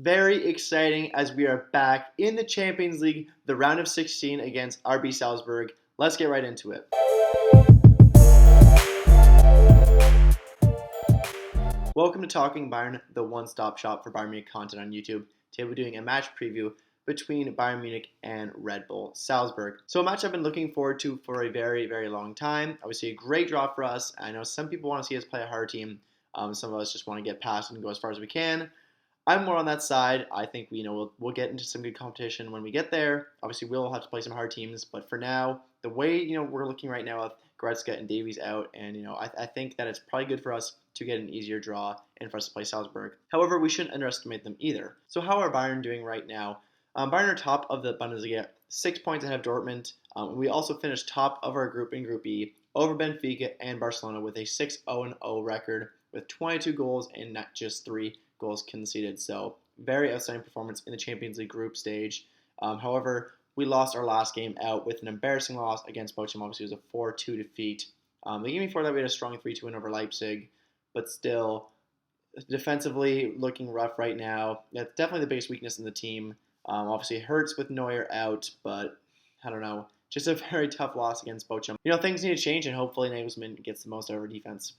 Very exciting as we are back in the Champions League, the round of 16 against RB Salzburg. Let's get right into it. Welcome to Talking Bayern, the one-stop shop for Bayern Munich content on YouTube. Today we're doing a match preview between Bayern Munich and Red Bull Salzburg. So a match I've been looking forward to for a very, very long time. Obviously a great draw for us. I know some people want to see us play a hard team. Some of us just want to get past and go as far as we can. I'm more on that side. I think we'll get into some good competition when we get there. Obviously, we'll have to play some hard teams, but for now, the way we're looking right now with Goretzka and Davies out, and I think that it's probably good for us to get an easier draw and for us to play Salzburg. However, we shouldn't underestimate them either. So how are Bayern doing right now? Bayern are top of the Bundesliga, 6 points ahead of Dortmund. We also finished top of our group in Group E over Benfica and Barcelona with a 6-0-0 record with 22 goals and not just 3 goals conceded. So very outstanding performance in the Champions League group stage. However, we lost our last game out with an embarrassing loss against Bochum. Obviously, it was a 4-2 defeat. The game before that, we had a strong 3-2 win over Leipzig, but still, defensively looking rough right now. That's definitely the biggest weakness in the team. Obviously, it hurts with Neuer out, but I don't know. Just a very tough loss against Bochum. Things need to change, and hopefully Nagelsmann gets the most out of our defense.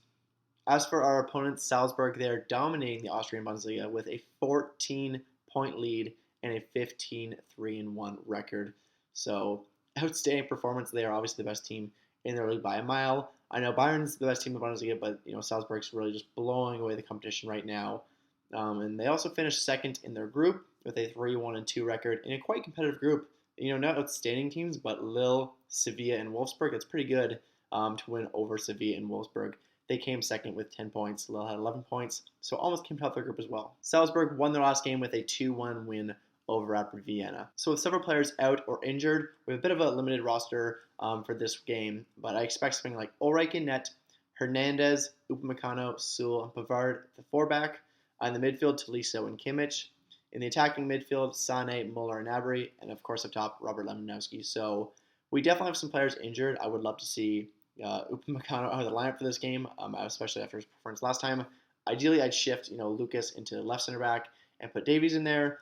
As for our opponents, Salzburg, they're dominating the Austrian Bundesliga with a 14-point lead and a 15-3-1 record. So, outstanding performance. They are obviously the best team in their league by a mile. I know Bayern's the best team in the Bundesliga, but Salzburg's really just blowing away the competition right now. And they also finished second in their group with a 3-1-2 record in a quite competitive group. Not outstanding teams, but Lille, Sevilla, and Wolfsburg. That's pretty good to win over Sevilla and Wolfsburg. They came second with 10 points. Lille had 11 points, so almost came top of their group as well. Salzburg won their last game with a 2-1 win over Rapid Vienna. So with several players out or injured, we have a bit of a limited roster for this game, but I expect something like Ulreich in net, Hernandez, Upamecano, Sewell, and Pavard, the four-back. In the midfield, Tolisso and Kimmich. In the attacking midfield, Sané, Muller, and Gnabry, and of course up top, Robert Lewandowski. So we definitely have some players injured. I would love to see Upamecano out of the lineup for this game, especially after his performance last time. Ideally, I'd shift Lucas into left center back and put Davies in there.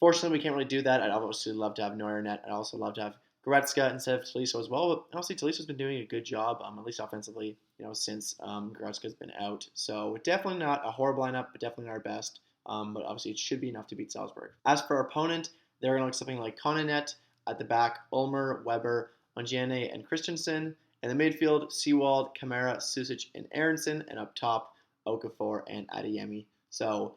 Fortunately, we can't really do that. I'd obviously love to have Neuer in net. I'd also love to have Goretzka instead of Tolisso as well. But honestly, Tolisso's been doing a good job, at least offensively, since Goretzka's been out. So definitely not a horrible lineup, but definitely not our best. But obviously, it should be enough to beat Salzburg. As for our opponent, they're going to look something like Konanet at the back, Ulmer, Weber, Ongiene, and Christensen. In the midfield, Seawald, Kamara, Susic, and Aronson. And up top, Okafor and Adeyemi. So,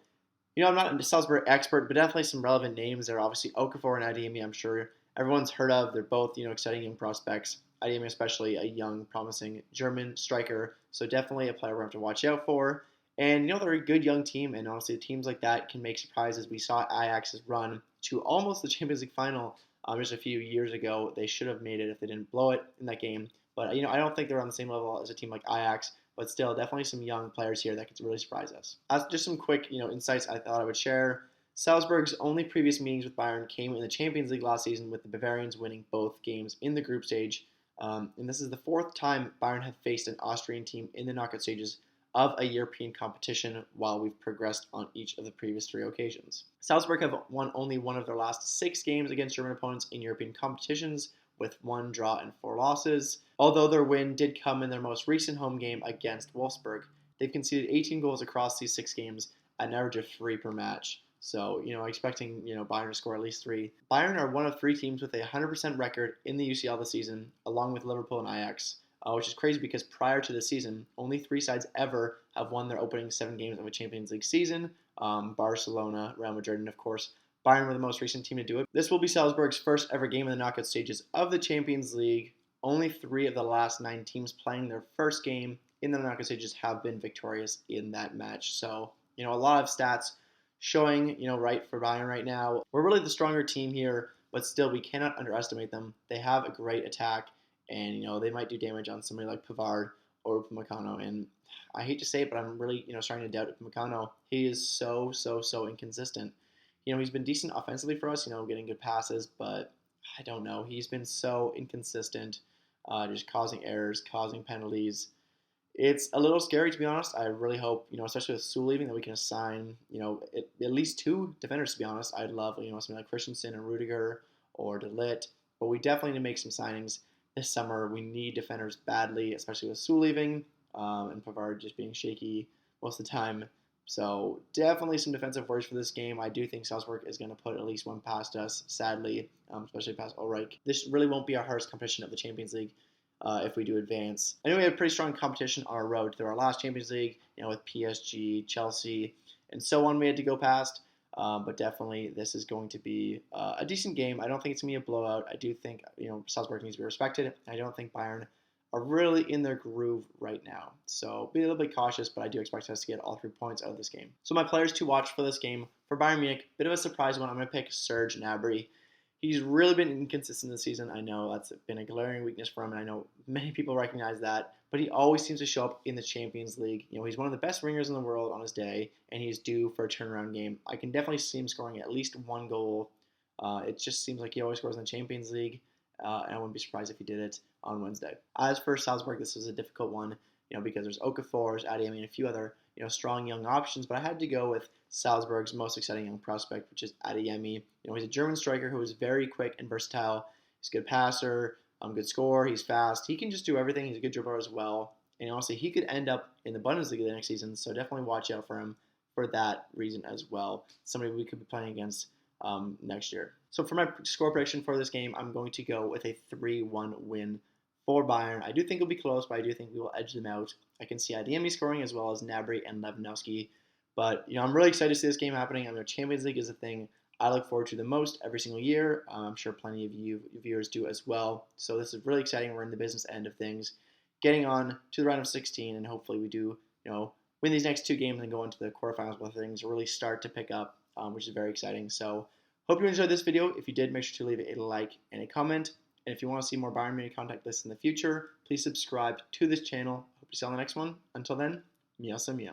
I'm not a Salzburg expert, but definitely some relevant names there. Obviously, Okafor and Adeyemi, I'm sure everyone's heard of. They're both, exciting young prospects. Adeyemi especially a young, promising German striker. So definitely a player we're going to have to watch out for. And, they're a good young team. And honestly, teams like that can make surprises. We saw Ajax's run to almost the Champions League final just a few years ago. They should have made it if they didn't blow it in that game. But, I don't think they're on the same level as a team like Ajax, but still, definitely some young players here that could really surprise us. As just some quick, insights I thought I would share. Salzburg's only previous meetings with Bayern came in the Champions League last season, with the Bavarians winning both games in the group stage. And this is the fourth time Bayern have faced an Austrian team in the knockout stages of a European competition, while we've progressed on each of the previous 3 occasions. Salzburg have won only one of their last 6 games against German opponents in European competitions, with 1 draw and 4 losses. Although their win did come in their most recent home game against Wolfsburg, they've conceded 18 goals across these 6 games, an average of 3 per match. So, expecting, Bayern to score at least 3. Bayern are one of 3 teams with a 100% record in the UCL this season, along with Liverpool and Ajax, which is crazy because prior to this season, only 3 sides ever have won their opening 7 games of a Champions League season. Barcelona, Real Madrid, and of course, Bayern were the most recent team to do it. This will be Salzburg's first ever game in the knockout stages of the Champions League. Only 3 of the last 9 teams playing their first game in the knockout stages have been victorious in that match. So, a lot of stats showing, right for Bayern right now. We're really the stronger team here, but still, we cannot underestimate them. They have a great attack, and, they might do damage on somebody like Pavard or Upamecano. And I hate to say it, but I'm really, starting to doubt Upamecano. He is so inconsistent. He's been decent offensively for us, getting good passes, but I don't know. He's been so inconsistent, just causing errors, causing penalties. It's a little scary, to be honest. I really hope, especially with Sewell leaving, that we can assign, at least two defenders, to be honest. I'd love, something like Christensen and Rudiger or De Ligt, but we definitely need to make some signings this summer. We need defenders badly, especially with Sewell leaving, and Pavard just being shaky most of the time. So definitely some defensive worries for this game. I do think Salzburg is going to put at least one past us, sadly, especially past Ulreich. This really won't be our hardest competition of the Champions League if we do advance. I know we have pretty strong competition on our road through our last Champions League, with PSG, Chelsea, and so on. We had to go past, but definitely this is going to be a decent game. I don't think it's going to be a blowout. I do think Salzburg needs to be respected. I don't think Bayern are really in their groove right now. So be a little bit cautious, but I do expect us to get all 3 points out of this game. So my players to watch for this game, for Bayern Munich, bit of a surprise one. I'm going to pick Serge Gnabry. He's really been inconsistent this season. I know that's been a glaring weakness for him, and I know many people recognize that. But he always seems to show up in the Champions League. He's one of the best wingers in the world on his day, and he's due for a turnaround game. I can definitely see him scoring at least one goal. It just seems like he always scores in the Champions League, and I wouldn't be surprised if he did it on Wednesday. As for Salzburg, this was a difficult one, because there's Okafor, Adeyemi, and a few other strong young options, but I had to go with Salzburg's most exciting young prospect, which is Adeyemi. He's a German striker who is very quick and versatile. He's a good passer, good scorer. He's fast. He can just do everything. He's a good dribbler as well. And honestly, he could end up in the Bundesliga the next season, so definitely watch out for him for that reason as well. Somebody we could be playing against next year. So for my score prediction for this game, I'm going to go with a 3-1 win for Bayern. I do think it'll be close, but I do think we will edge them out. I can see Adeyemi scoring as well as Gnabry and Lewandowski. But, I'm really excited to see this game happening. I know Champions League is a thing I look forward to the most every single year. I'm sure plenty of you viewers do as well. So this is really exciting. We're in the business end of things. Getting on to the round of 16, and hopefully we do, win these next two games and go into the quarterfinals where things really start to pick up, which is very exciting. So hope you enjoyed this video. If you did, make sure to leave a like and a comment. And if you want to see more Bayern Munich contact lists in the future, please subscribe to this channel. Hope to see you on the next one. Until then, Mia Samia.